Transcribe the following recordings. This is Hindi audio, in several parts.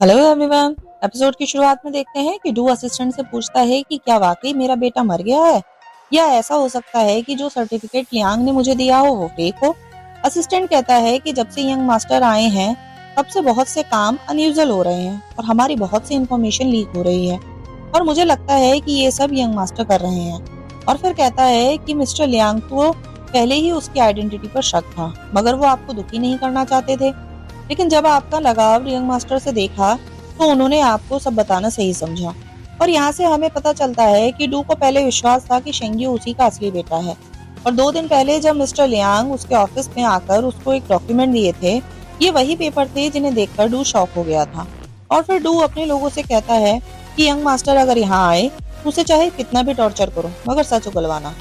Hello everyone. एपिसोड की शुरुआत में देखते हैं कि डू असिस्टेंट से पूछता है कि क्या वाकई मेरा बेटा मर गया है या ऐसा हो सकता है कि जो सर्टिफिकेट लियांग ने मुझे दिया हो वो फेक हो। असिस्टेंट कहता है कि जब से यंग मास्टर आए हैं तब से बहुत से काम अनयूजुअल हो रहे हैं और हमारी बहुत सी इन्फॉर्मेशन लीक हो रही है और मुझे लगता है कि ये सब यंग मास्टर कर रहे हैं। और फिर कहता है कि मिस्टर लियांग को पहले ही उसकी आइडेंटिटी पर शक था मगर वो आपको दुखी नहीं करना चाहते थे, लेकिन जब आपका लगाव यंग मास्टर से देखा तो उन्होंने आपको सब बताना सही समझा। और यहाँ से हमें पता चलता है कि डू को पहले विश्वास था कि शेंग्यू उसी का असली बेटा है। और 2 दिन पहले जब मिस्टर लियांग उसके ऑफिस में आकर उसको एक डॉक्यूमेंट दिए थे, ये वही पेपर थे जिन्हें देखकर डू शॉक हो गया था। और फिर डू अपने लोगों से कहता है कि यंग मास्टर अगर यहाँ आए तो उसे चाहे कितना भी टॉर्चर करो मगर सच उगलवाना,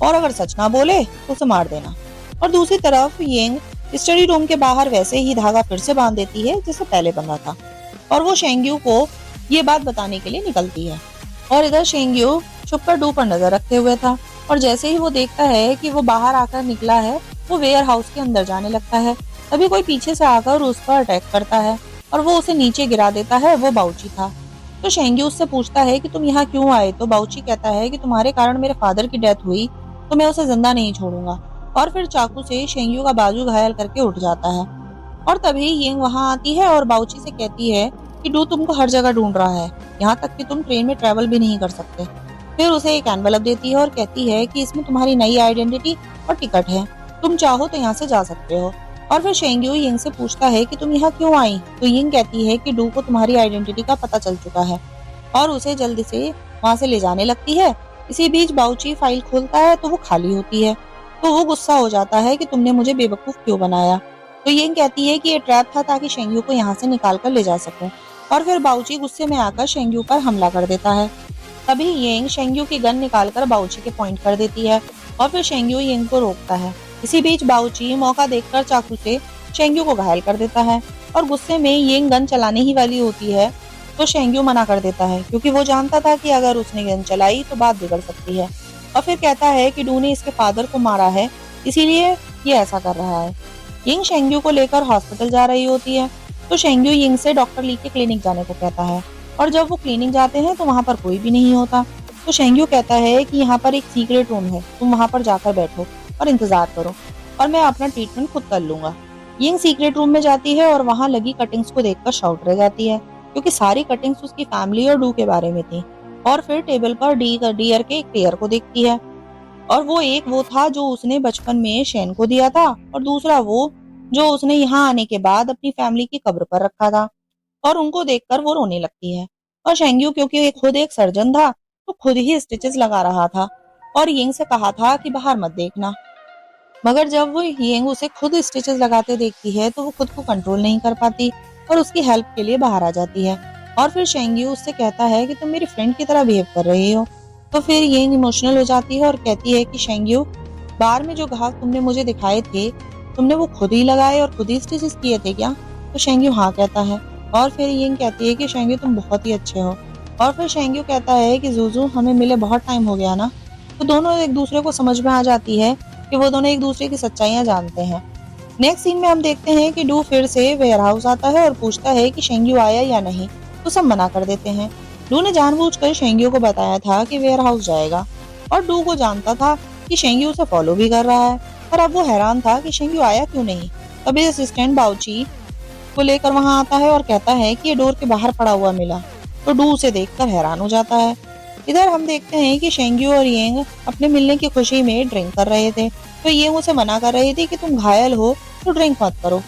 और अगर सच ना बोले तो उसे मार देना। और दूसरी तरफ यंग स्टडी रूम के बाहर वैसे ही धागा फिर से बांध देती है जैसे पहले बंधा था और वो शेंग्यू को ये बात बताने के लिए निकलती है। और इधर शेंग्यू छुपकर डू पर नजर रखे हुए था और जैसे ही वो देखता है कि वो बाहर आकर निकला है वो वेयर हाउस के अंदर जाने लगता है। तभी कोई पीछे से आकर उस पर अटैक करता है और वो उसे नीचे गिरा देता है। वो बाउची था। तो शेंग्यू उससे पूछता है कि तुम यहाँ क्यों आए। तो बाउची कहता है कि तुम्हारे कारण मेरे फादर की डेथ हुई तो मैं उसे जिंदा नहीं छोड़ूंगा। और फिर चाकू से शेंग्यू का बाजू घायल करके उठ जाता है। और तभी यिंग वहां आती है और बाउची से कहती है कि डू तुमको हर जगह ढूंढ रहा है, यहाँ तक कि तुम ट्रेन में ट्रेवल भी नहीं कर सकते। फिर उसे एक एनवेलप देती है और कहती है कि इसमें तुम्हारी नई आइडेंटिटी और टिकट है, तुम चाहो तो यहाँ से जा सकते हो। और फिर शेंग्यू यिंग से पूछता है कि तुम यहाँ क्यों आई। तो यिंग कहती है कि डू को तुम्हारी आइडेंटिटी का पता चल चुका है और उसे जल्दी से वहां से ले जाने लगती है। इसी बीच बाउची फाइल खोलता है तो वो खाली होती है। तो वो गुस्सा हो जाता है कि तुमने मुझे बेवकूफ क्यों बनाया। तो यिंग कहती है कि ये ट्रैप था ताकि शेंग्यू को यहाँ से निकाल कर ले जा सकूं। और फिर बाउची गुस्से में आकर शेंग्यू पर हमला कर देता है। तभी यिंग शेंग्यू की गन निकालकर बाउची के पॉइंट कर देती है और फिर शेंग्यू यिंग को रोकता है। इसी बीच बाउची मौका देखकर चाकू से शेंग्यू को घायल कर देता है और गुस्से में यिंग गन चलाने ही वाली होती है तो शेंग्यू मना कर देता है क्योंकि वो जानता था कि अगर उसने गन चलाई तो बात बिगड़ सकती है। और फिर कहता है कि डू ने इसके फादर को मारा है इसीलिए ये ऐसा कर रहा है। यिंग शेंग्यू को लेकर हॉस्पिटल जा रही होती है तो शेंग्यू यिंग से डॉक्टर ली के क्लिनिक जाने को कहता है। और जब वो क्लिनिक जाते हैं तो वहाँ पर कोई भी नहीं होता। तो शेंग्यू कहता है कि यहाँ पर एक सीक्रेट रूम है, तुम वहाँ पर जाकर बैठो और इंतजार करो और मैं अपना ट्रीटमेंट खुद कर लूंगा। यिंग सीक्रेट रूम में जाती है और वहाँ लगी कटिंग्स को देखकर शॉक रह जाती है क्योंकि सारी कटिंग्स उसकी फैमिली और डू के बारे में थी। और फिर टेबल पर डियर के एक पेयर को देखती है और वो एक वो था जो उसने बचपन में शेन को दिया था और दूसरा वो जो उसने यहाँ आने के बाद अपनी फैमिली की कब्र पर रखा था। और उनको देखकर वो रोने लगती है। और शेंग्यू क्योंकि खुद एक सर्जन था तो खुद ही स्टिचेस लगा रहा था और यिंग से कहा था कि बाहर मत देखना। मगर जब वो यिंग उसे खुद स्टिचेस लगाते देखती है तो वो खुद को कंट्रोल नहीं कर पाती और उसकी हेल्प के लिए बाहर आ जाती है। और फिर शेंग्यू उससे कहता है कि तुम मेरी फ्रेंड की तरह बिहेव कर रही हो। तो फिर यिंग इमोशनल हो जाती है और कहती है कि शेंग्यू, बार में जो घाव तुमने मुझे दिखाए थे तुमने वो खुद ही लगाए और खुद ही स्टिचेस किए थे क्या। तो शेंग्यू हाँ कहता है। और फिर यिंग कहती है कि शेंग्यू तुम बहुत ही अच्छे हो। और फिर शेंग्यू कहता है कि जूजू हमें मिले बहुत टाइम हो गया ना। तो दोनों एक दूसरे को समझ में आ जाती है कि वो दोनों एक दूसरे की सच्चाइयां जानते हैं। नेक्स्ट सीन में हम देखते हैं कि डू फिर से वेयर हाउस आता है और पूछता है कि शेंग्यू आया या नहीं। तो सब मना कर देते हैं। डू ने जानबूझकर शेंग्यू को बताया था कि वेयर हाउस जाएगा और डू को जानता था कि शेंग्यू उसे फॉलो भी कर रहा है। पर अब वो हैरान था कि शेंग्यू आया क्यों नहीं। तभी असिस्टेंट बाउची को लेकर वहां आता है और कहता है कि ये डोर के बाहर पड़ा हुआ मिला। तो डू उसे देखकर हैरान हो जाता है। इधर हम देखते हैं कि शेंग्यू और यिंग अपने मिलने की खुशी में ड्रिंक कर रहे थे तो यिंग उसे मना कर रही थी कि तुम घायल हो तो ड्रिंक मत करो।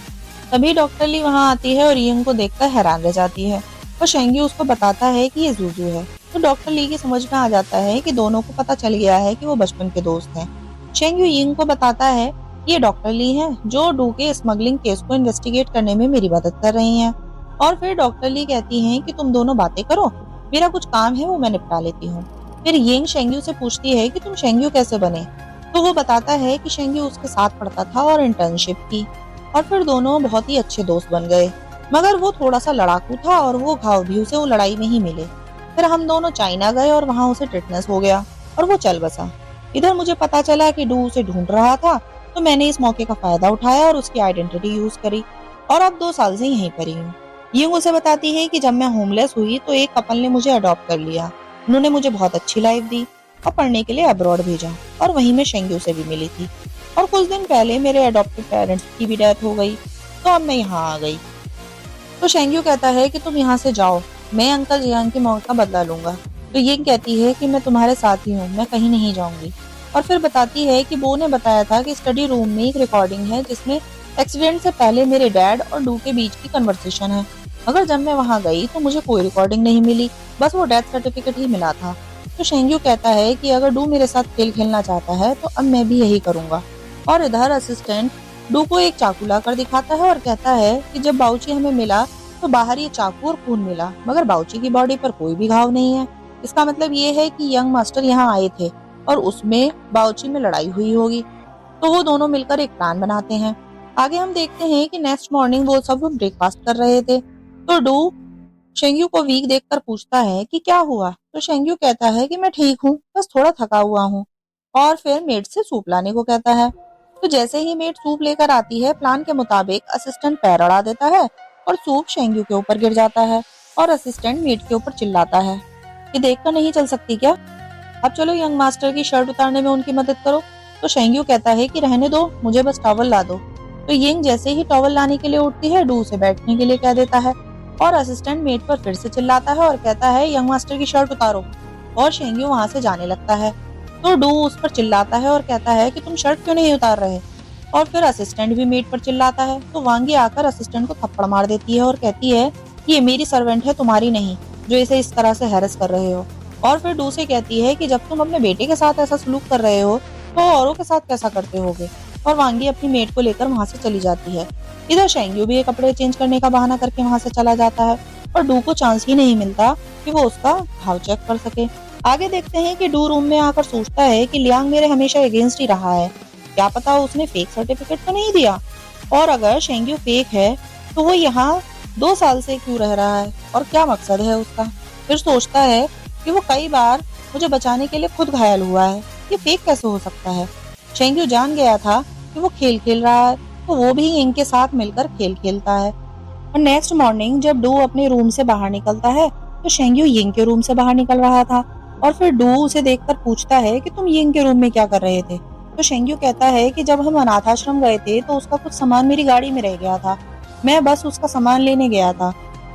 तभी डॉक्टर ली वहां आती है और यिंग को देखकर हैरान रह जाती है और शेंग्यू उसको बताता है कि ये जूजू है। तो डॉक्टर ली की समझ में आ जाता है कि दोनों को पता चल गया है कि वो बचपन के दोस्त हैं। शेंग्यू यिंग को बताता है ये डॉक्टर ली हैं जो डू के स्मगलिंग केस को इन्वेस्टिगेट करने में मेरी मदद कर रही हैं। और फिर डॉक्टर ली कहती हैं कि तुम दोनों बातें करो, मेरा कुछ काम है वो मैं निपटा लेती हूँ। फिर यिंग शेंग्यू से पूछती है कि तुम शेंग्यू कैसे बने। तो वो बताता है कि शेंग्यू उसके साथ पढ़ता था और इंटर्नशिप की और फिर दोनों बहुत ही अच्छे दोस्त बन गए। मगर वो थोड़ा सा लड़ाकू था और वो घाव भी उसे वो लड़ाई में ही मिले। फिर हम दोनों चाइना गए और वहां उसे टिटनेस हो गया और वो चल बसा। इधर मुझे पता चला कि डू उसे ढूंढ रहा था तो मैंने इस मौके का फायदा उठाया और उसकी आइडेंटिटी यूज करी और अब 2 साल से यहीं पर ही हूँ। यिंग उसे बताती है कि जब मैं होमलेस हुई तो एक कपल ने मुझे अडॉप्ट कर लिया। उन्होंने मुझे बहुत अच्छी लाइफ दी और पढ़ने के लिए अब्रॉड भेजा, और वहीं मैं शेंग्यू से भी मिली थी। और कुछ दिन पहले मेरे अडॉप्टिव पेरेंट्स की भी डेथ हो गई, तो अब मैं यहाँ आ गई। तो शेंग्यू कहता है कि तुम यहाँ से जाओ, मैं अंकल जियांग की मौत का बदला लूंगा। तो यिंग कहती है कि मैं तुम्हारे साथ ही हूँ, मैं कहीं नहीं जाऊंगी। और फिर बताती है कि बो ने बताया था कि स्टडी रूम में एक रिकॉर्डिंग है जिसमें एक्सीडेंट से पहले मेरे डैड और डू के बीच की कन्वर्सेशन है। मगर जब मैं वहां गई तो मुझे कोई रिकॉर्डिंग नहीं मिली, बस वो डेथ सर्टिफिकेट ही मिला था। तो शेंग्यू कहता है कि अगर डू मेरे साथ खेल खेलना चाहता है तो अब मैं भी यही करूंगा। और इधर असिस्टेंट डू को एक चाकू लाकर दिखाता है और कहता है कि जब बाउची हमें मिला तो बाहर ये चाकू और खून मिला, मगर बाउची की बॉडी पर कोई भी घाव नहीं है। इसका मतलब ये है कि यंग मास्टर यहाँ आए थे और उसमें बाउची में लड़ाई हुई होगी। तो वो दोनों मिलकर एक प्लान बनाते हैं। आगे हम देखते हैं कि नेक्स्ट मॉर्निंग वो सब ब्रेकफास्ट कर रहे थे, तो डू शेंग्यू को वीक देखकर पूछता है कि क्या हुआ। तो शेंग्यू कहता है कि मैं ठीक हूँ, बस थोड़ा थका हुआ हूँ। और फिर मेड से सूप लाने को कहता है। तो जैसे ही मेड सूप लेकर आती है, प्लान के मुताबिक असिस्टेंट पैर अड़ा देता है और सूप शेंग्यू के ऊपर गिर जाता है और असिस्टेंट मेड के ऊपर चिल्लाता है, ये देखकर नहीं चल सकती क्या? अब चलो यंग मास्टर की शर्ट उतारने में उनकी मदद करो। तो शेंग्यू कहता है कि रहने दो, मुझे बस टॉवल ला दो। तो यिंग जैसे ही टॉवल लाने के लिए उठती है, डू से बैठने के लिए कह देता है और असिस्टेंट मेट पर फिर से चिल्लाता है और कहता है यंग मास्टर की शर्ट उतारो। और शेंग्यू वहां से जाने लगता है, तो डू उस पर चिल्लाता है और कहता है कि तुम शर्ट क्यों नहीं उतार रहे। और फिर असिस्टेंट भी मेट पर चिल्लाता है, तो वांगी आकर असिस्टेंट को थप्पड़ मार देती है और कहती है ये मेरी सर्वेंट है, तुम्हारी नहीं, जो इसे इस तरह से हैरेस कर रहे हो। और फिर डू से कहती है कि जब तुम अपने बेटे के साथ ऐसा सलूक कर रहे हो तो औरों के साथ कैसा करते होगे। और वांगी अपनी मेट को लेकर वहां से चली जाती है। इधर शेंग्यू भी कपड़े चेंज करने का बहाना करके वहां से चला जाता है और डू को चांस ही नहीं मिलता कि वो उसका घाव चेक कर सके। आगे देखते हैं कि डू रूम में आकर सोचता है कि लियांग मेरे हमेशा अगेंस्ट ही रहा है, क्या पता उसने फेक सर्टिफिकेट तो नहीं दिया। और अगर शेंग्यू फेक है तो वो यहाँ 2 साल से क्यों रह रहा है और क्या मकसद है उसका। फिर सोचता है कि वो कई बार मुझे बचाने के लिए खुद घायल हुआ है, ये फेक कैसे हो सकता है। शेंग्यू जान गया था कि वो खेल खेल रहा है, तो वो भी इनके साथ मिलकर खेल खेलता है। और नेक्स्ट मॉर्निंग जब डू अपने रूम से बाहर निकलता है तो शेंग्यू यिंग के रूम से बाहर निकल रहा था। और फिर डू उसे देखकर पूछता है कि तुम यिंग के रूम में क्या कर रहे थे। तो शेंग्यू कहता है कि जब हम अनाथ आश्रम गए थे तो उसका कुछ सामान मेरी गाड़ी में रह गया था, मैं बस उसका सामान लेने गया था।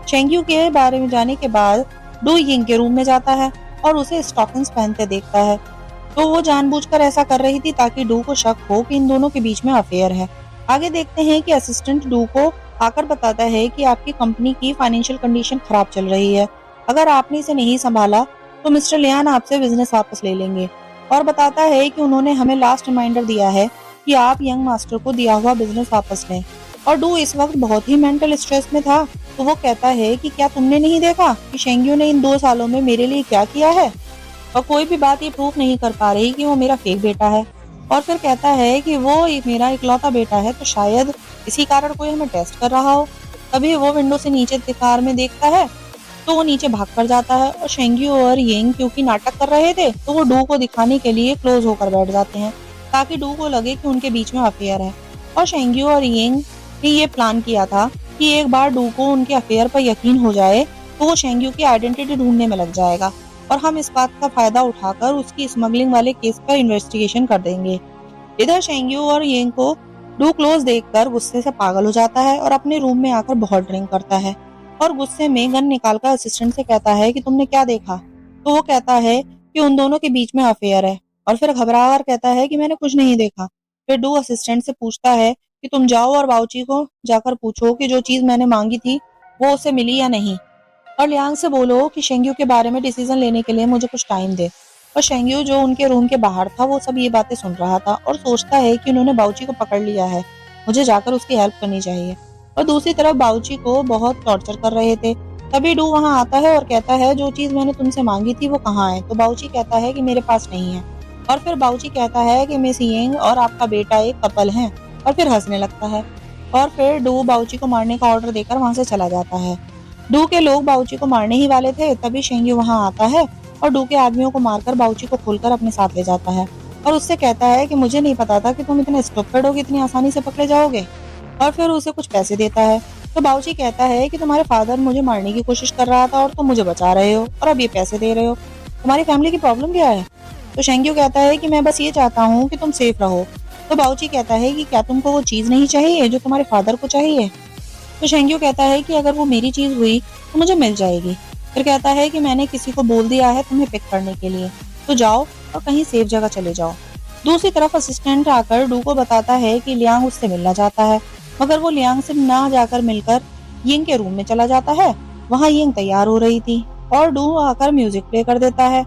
शेंग्यू के बारे में जाने के बाद डू यिंग के रूम में जाता है और उसे स्टॉकिंग्स पहनते देखता है। तो वो जानबूझकर ऐसा कर रही थी ताकि डू को शक हो कि इन दोनों के बीच में अफेयर है। आगे देखते हैं कि असिस्टेंट डू को आकर बताता है कि आपकी कंपनी की फाइनेंशियल कंडीशन खराब चल रही है, अगर आपने इसे नहीं संभाला तो मिस्टर लियान आपसे बिजनेस वापस ले लेंगे। और बताता है कि उन्होंने हमें लास्ट रिमाइंडर दिया है कि आप यंग मास्टर को दिया हुआ बिजनेस वापस लें। और डू इस वक्त बहुत ही मेंटल स्ट्रेस में था, तो वो कहता है कि क्या तुमने नहीं देखा कि शेंग्यू ने इन 2 सालों में मेरे लिए क्या किया है, और कोई भी बात ये प्रूफ नहीं कर पा रही कि वो मेरा फेक बेटा है। और फिर कहता है कि वो मेरा इकलौता बेटा है, तो शायद इसी कारण कोई हमें टेस्ट कर रहा हो। तभी वो विंडो से नीचे कार में देखता है, तो वो नीचे भाग कर जाता है और शेंग्यू और यिंग क्योंकि नाटक कर रहे थे तो वो डू को दिखाने के लिए क्लोज होकर बैठ जाते हैं ताकि डू को लगे कि उनके बीच में अफेयर है। और शेंग्यू और यिंग ने ये प्लान किया था कि एक बार डू को उनके अफेयर पर यकीन हो जाए तो वो शेंग्यू की आइडेंटिटी ढूंढने में लग जाएगा और हम इस बात का फायदा उठाकर उसकी स्मगलिंग वाले केस का इन्वेस्टिगेशन कर देंगे। इधर शेंग्यू और यिंग को डू क्लोज देखकर गुस्से से पागल हो जाता है और अपने रूम में आकर बहुत ड्रिंक करता है और गुस्से में गन निकालकर असिस्टेंट से कहता है कि तुमने क्या देखा। तो वो कहता है कि उन दोनों के बीच में अफेयर है और फिर घबराकर कहता है कि मैंने कुछ नहीं देखा। फिर डू असिस्टेंट से पूछता है कि तुम जाओ और बाउची को जाकर पूछो कि जो चीज मैंने मांगी थी वो उसे मिली या नहीं, और लियांग से बोलो कि शेंग्यू के बारे में डिसीजन लेने के लिए मुझे कुछ टाइम दे। और शेंग्यू जो उनके रूम के बाहर था वो सब ये बातें सुन रहा था और सोचता है कि उन्होंने बाउची को पकड़ लिया है, मुझे जाकर उसकी हेल्प करनी चाहिए। और दूसरी तरफ बाउची को बहुत टॉर्चर कर रहे थे। तभी डू वहां आता है और कहता है जो चीज मैंने तुमसे मांगी थी वो कहाँ है। तो बाउची कहता है कि मेरे पास नहीं है। और फिर बाउची कहता है कि मिस यिंग और आपका बेटा एक कपल हैं, और फिर हंसने लगता है। और फिर डू बाउची को मारने का ऑर्डर देकर वहां से चला जाता है। डू के लोग बाउची को मारने ही वाले थे, तभी शेंग्यू वहां आता है और डू के आदमियों को मारकर बाउची को खोलकर अपने साथ ले जाता है और उससे कहता है कि मुझे नहीं पता था कि तुम इतने स्टूपिड हो कि इतनी आसानी से पकड़े जाओगे। और फिर उसे कुछ पैसे देता है तो बाबूजी कहता है कि तुम्हारे फादर मुझे मारने की कोशिश कर रहा था और तुम मुझे बचा रहे हो और अब ये पैसे दे रहे हो। तुम्हारी फैमिली की प्रॉब्लम क्या है? तो शेंग्यू कहता है कि मैं बस ये चाहता हूँ कि तुम सेफ रहो। तो बाबूजी कहता है कि क्या तुमको वो चीज नहीं चाहिए जो तुम्हारे फादर को चाहिए? तो शेंग्यू कहता है कि अगर वो मेरी चीज हुई तो मुझे मिल जाएगी। फिर कहता है कि मैंने किसी को बोल दिया है तुम्हें पिक करने के लिए, तो जाओ और कहीं सेफ जगह चले जाओ। दूसरी तरफ असिस्टेंट आकर डू को बताता है कि लियांग उससे मिलना चाहता है, मगर वो लियांग से ना जाकर मिलकर यिंग के रूम में चला जाता है। वहाँ यिंग तैयार हो रही थी और डू आकर म्यूजिक प्ले कर देता है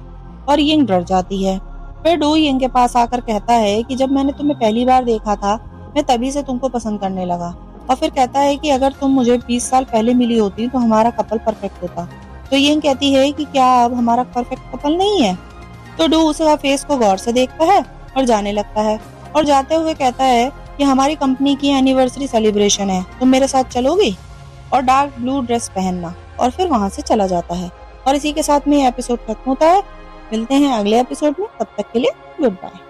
और यिंग डर जाती है। फिर डू यिंग के पास आकर कहता है कि जब मैंने तुम्हें पहली बार देखा था मैं तभी से तुमको पसंद करने लगा। और फिर कहता है कि अगर तुम मुझे 20 साल पहले मिली होती तो हमारा कपल परफेक्ट होता। तो यिंग कहती है कि क्या अब हमारा परफेक्ट कपल नहीं है? तो डू उसका फेस को गौर से देखता है और जाने लगता है और जाते हुए कहता है कि हमारी कंपनी की एनिवर्सरी सेलिब्रेशन है, तुम मेरे साथ चलोगी और डार्क ब्लू ड्रेस पहनना। और फिर वहां से चला जाता है। और इसी के साथ में ये एपिसोड खत्म होता है। मिलते हैं अगले एपिसोड में, तब तक के लिए गुड बाय।